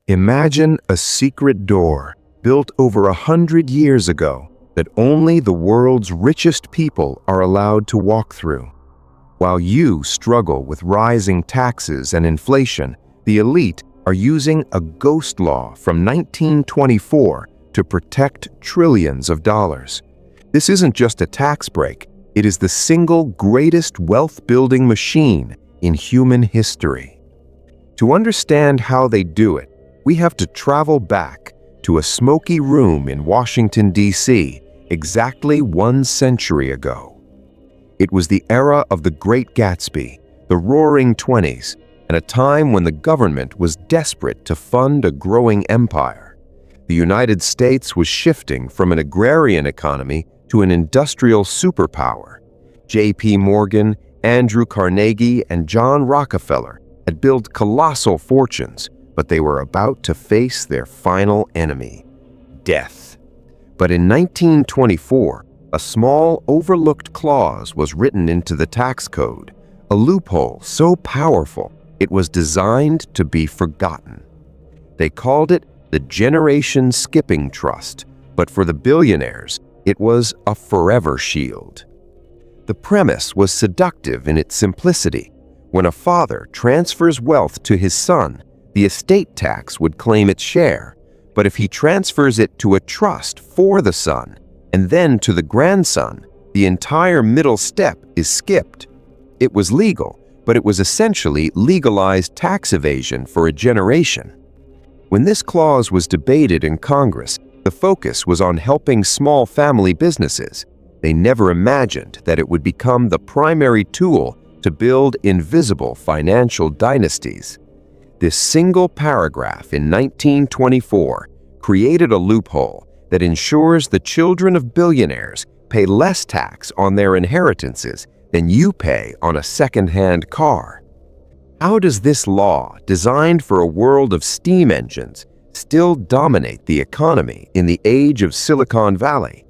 Imagine a secret door built over 100 years ago that only the world's richest people are allowed to walk through. While you struggle with rising taxes and inflation, the elite are using a ghost law from 1924 to protect trillions of dollars. This isn't just a tax break, it is the single greatest wealth-building machine in human history. To understand how they do it, we have to travel back to a smoky room in Washington, D.C., exactly 1 century ago. It was the era of the Great Gatsby, the Roaring Twenties, and a time when the government was desperate to fund a growing empire. The United States was shifting from an agrarian economy to an industrial superpower. J.P. Morgan, Andrew Carnegie, and John Rockefeller had built colossal fortunes, but they were about to face their final enemy, death. But in 1924, a small, overlooked clause was written into the tax code, a loophole so powerful it was designed to be forgotten. They called it the Generation Skipping Trust, but for the billionaires, it was a forever shield. The premise was seductive in its simplicity. When a father transfers wealth to his son, the estate tax would claim its share. But if he transfers it to a trust for the son, and then to the grandson, the entire middle step is skipped. It was legal, but it was essentially legalized tax evasion for a generation. When this clause was debated in Congress, the focus was on helping small family businesses. They never imagined that it would become the primary tool to build invisible financial dynasties. This single paragraph in 1924 created a loophole that ensures the children of billionaires pay less tax on their inheritances than you pay on a second-hand car. How does this law, designed for a world of steam engines, still dominate the economy in the age of Silicon Valley?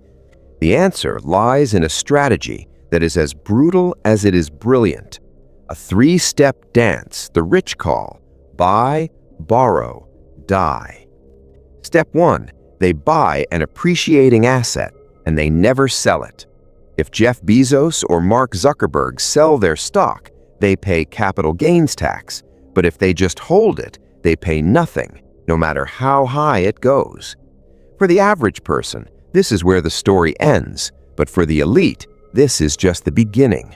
The answer lies in a strategy that is as brutal as it is brilliant. A 3-step dance the rich call buy, borrow, die. Step 1, they buy an appreciating asset and they never sell it. If Jeff Bezos or Mark Zuckerberg sell their stock, they pay capital gains tax, but if they just hold it, they pay nothing, no matter how high it goes. For the average person, this is where the story ends, but for the elite, this is just the beginning.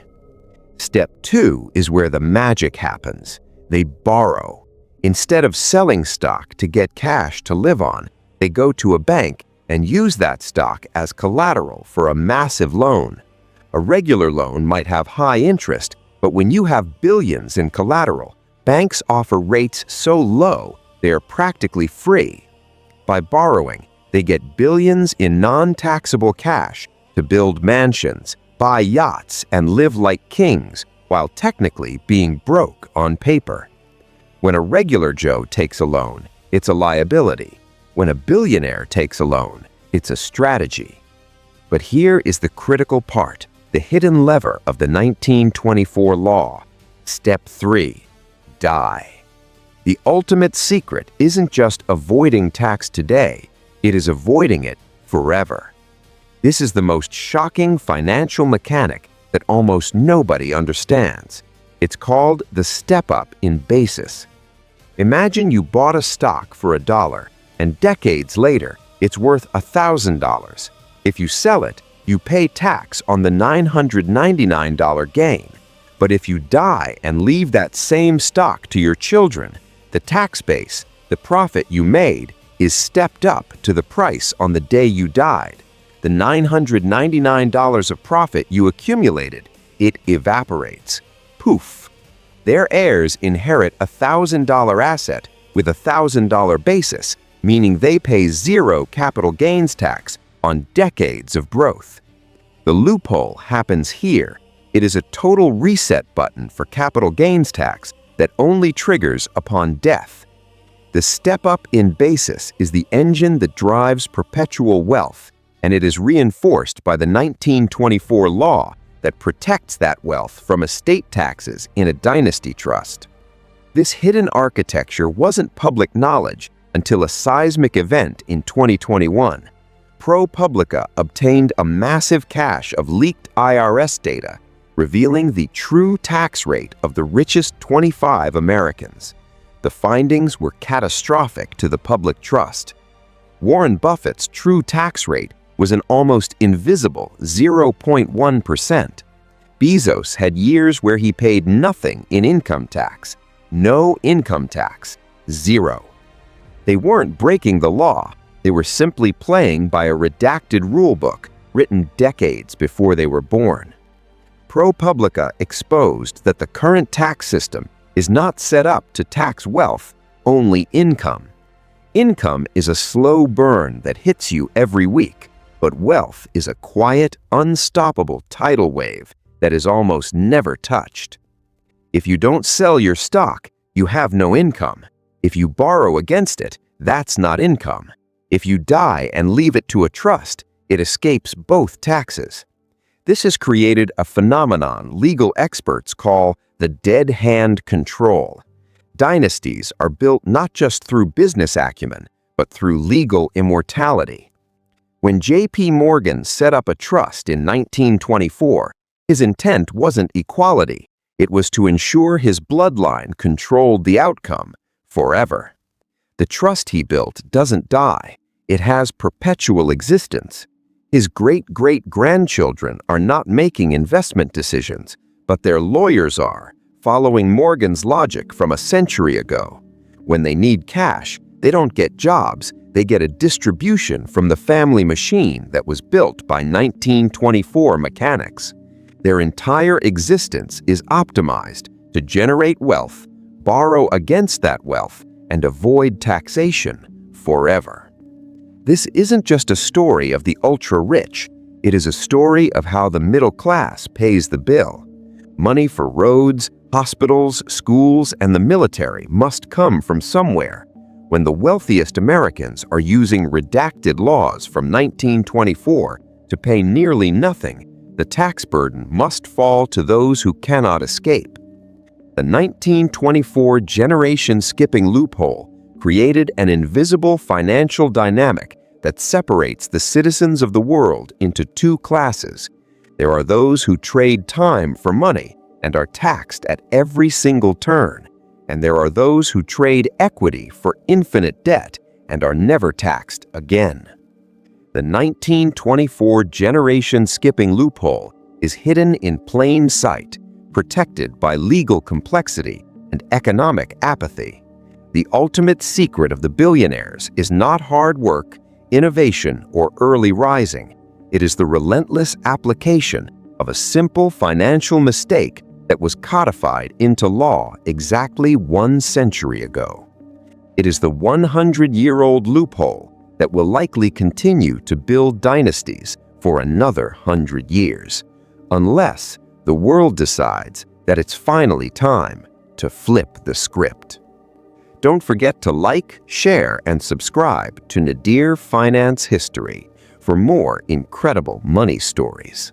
Step 2 is where the magic happens. They borrow. Instead of selling stock to get cash to live on, they go to a bank and use that stock as collateral for a massive loan. A regular loan might have high interest, but when you have billions in collateral, banks offer rates so low they are practically free. By borrowing, they get billions in non-taxable cash to build mansions, buy yachts, and live like kings while technically being broke on paper. When a regular Joe takes a loan, it's a liability. When a billionaire takes a loan, it's a strategy. But here is the critical part, the hidden lever of the 1924 law. Step 3, die. The ultimate secret isn't just avoiding tax today, it is avoiding it forever. This is the most shocking financial mechanic that almost nobody understands. It's called the step-up in basis. Imagine you bought a stock for $1, and decades later, it's worth $1,000. If you sell it, you pay tax on the $999 gain. But if you die and leave that same stock to your children, the tax base, the profit you made, is stepped up to the price on the day you died. The $999 of profit you accumulated, it evaporates. Poof! Their heirs inherit a $1,000 asset with a $1,000 basis, meaning they pay zero capital gains tax on decades of growth. The loophole happens here. It is a total reset button for capital gains tax that only triggers upon death. The step-up in basis is the engine that drives perpetual wealth, and it is reinforced by the 1924 law that protects that wealth from estate taxes in a dynasty trust. This hidden architecture wasn't public knowledge, until a seismic event in 2021. ProPublica obtained a massive cache of leaked IRS data, revealing the true tax rate of the richest 25 Americans. The findings were catastrophic to the public trust. Warren Buffett's true tax rate was an almost invisible 0.1%. Bezos had years where he paid nothing in income tax. No income tax. Zero. They weren't breaking the law. They were simply playing by a redacted rulebook written decades before they were born. ProPublica exposed that the current tax system is not set up to tax wealth, only income. Income is a slow burn that hits you every week, but wealth is a quiet, unstoppable tidal wave that is almost never touched. If you don't sell your stock, you have no income. If you borrow against it, that's not income. If you die and leave it to a trust, it escapes both taxes. This has created a phenomenon legal experts call the dead hand control. Dynasties are built not just through business acumen, but through legal immortality. When J.P. Morgan set up a trust in 1924, his intent wasn't equality. It was to ensure his bloodline controlled the outcome forever. The trust he built doesn't die. It has perpetual existence. His great-great-grandchildren are not making investment decisions, but their lawyers are, following Morgan's logic from a century ago. When they need cash, they don't get jobs, they get a distribution from the family machine that was built by 1924 mechanics. Their entire existence is optimized to generate wealth, borrow against that wealth, and avoid taxation forever. This isn't just a story of the ultra-rich. It is a story of how the middle class pays the bill. Money for roads, hospitals, schools, and the military must come from somewhere. When the wealthiest Americans are using redacted laws from 1924 to pay nearly nothing, the tax burden must fall to those who cannot escape. The 1924 generation skipping loophole created an invisible financial dynamic that separates the citizens of the world into two classes. There are those who trade time for money and are taxed at every single turn, and there are those who trade equity for infinite debt and are never taxed again. The 1924 generation skipping loophole is hidden in plain sight, protected by legal complexity and economic apathy. The ultimate secret of the billionaires is not hard work, innovation, or early rising. It is the relentless application of a simple financial mistake that was codified into law exactly 1 century ago. It is the 100-year-old loophole that will likely continue to build dynasties for another 100 years, unless the world decides that it's finally time to flip the script. Don't forget to like, share, and subscribe to Nadir Finance History for more incredible money stories.